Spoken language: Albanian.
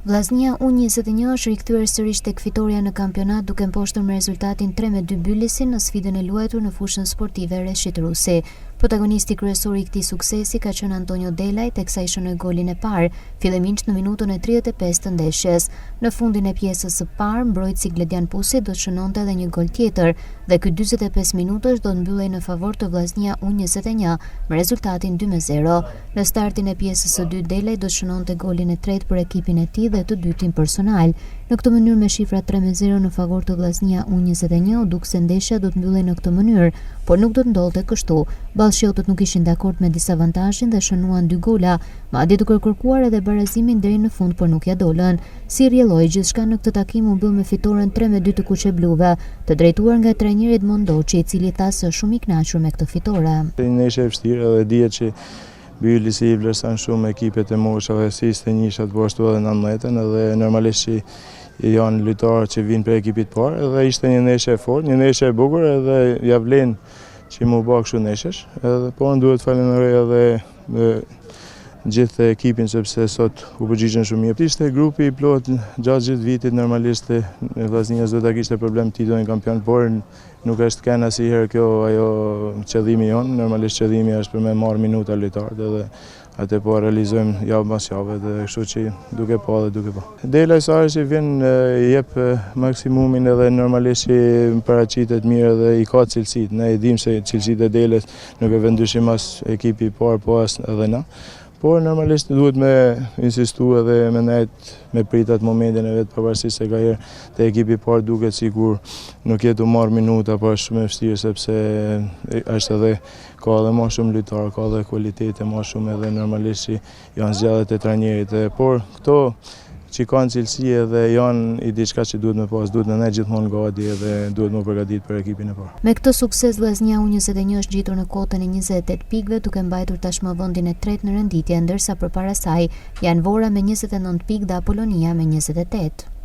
Vllaznia U21 është rikthyer sërish tek fitoria në kampionat duke mposhtur me rezultatin 3-2 Byllisin në sfidën e luajtur në fushën sportive Reshit Rusi. Protagonisti kryesor i këtij suksesi ka qenë Antonio Delaj, teksa i shënoi golin e parë, fillimisht në minutën e 35 të ndeshjes. Në fundin e pjesës së parë, mbrojtësi Gledian Pusi do të shënonte edhe një gol tjetër dhe ky 45 minutash do të mbyllej në favor të vllaznia U21 me rezultatin 2-0. Në startin e pjesës së dytë Delaj do të shënonte golin e tretë për ekipin e tij dhe të dytin personal. Në këtë mënyrë me shifra 3-0 në favor të vllaznia U21 u duk se ndeshja do të mbyllej në këtë mënyrë, por nuk do të ndodhte kështu. Ballshotët nuk ishin dakord me disavantazhin dhe shënuan 2 gola, madje duke kërkuar edhe barazimin deri në fund, por nuk ja dolën. Si rrjelloi gjithçka në këtë takim u mbyll me fitoren 3-2 të kuqebluve, të drejtuar nga trajneri Edmond Doçi, i cili tha se është shumë i kënaqur me këtë fitore. Ne ishte vështirë dhe dihet që Byllisi i vlerëson shumë ekipet e moshave si 21 po ashtu edhe 19 dhe normalisht që janë lojtarë që vinë për ekipit parë edhe ishte një ndeshje e fortë, një ndeshje e bukur edhe ja vlen që mu bë kështu ndeshjesh. Edhe po duhet falenderoj edhe gjithë ekipin sepse sot u përgjigjen shumë mirë. Ishte grupi i plot gjatë gjithë vitit, normalisht vllaznia s'do ta kishte problem titullin kampion, por nuk është kënë asnjëherë kjo ajo qëllimi jon. Normalisht qëllimi është për me marrë minuta lojtarët edhe atë po realizojmë javë pas jave dhe kështu që duke pa dhe duke pa. Delaj Sari që vjen jep maksimumin edhe normalisht që paraqitet mirë dhe i ka cilësitë. Ne e dimë se cilësitë e Delës nuk e vendyshim as ekipi i parë, po as edhe na. Por normalisht duhet me insistu edhe me nejt me prit atë momentin e vetë pavarësisht se ka herë të ekipi parë duket sikur nuk jetë u marrë minuta, por është shumë e vështirë sepse është edhe ka edhe më shumë lojtarë, ka edhe kualitete më shumë edhe normalisht që janë zgjedhjet e trajnerit. Por këto që kanë cilësi edhe janë i diçka që duhet me pas, duhet me ne gjithmonë gati edhe duhet me përgatitur për ekipin e parë. Me këtë sukses vllaznia U21 është gjitur në kotën e 28 pikëve duke mbajtur tashmë vendin e tretë në renditje, ndërsa përpara saj janë Vora me 29 pikë dhe Apolonia me 28.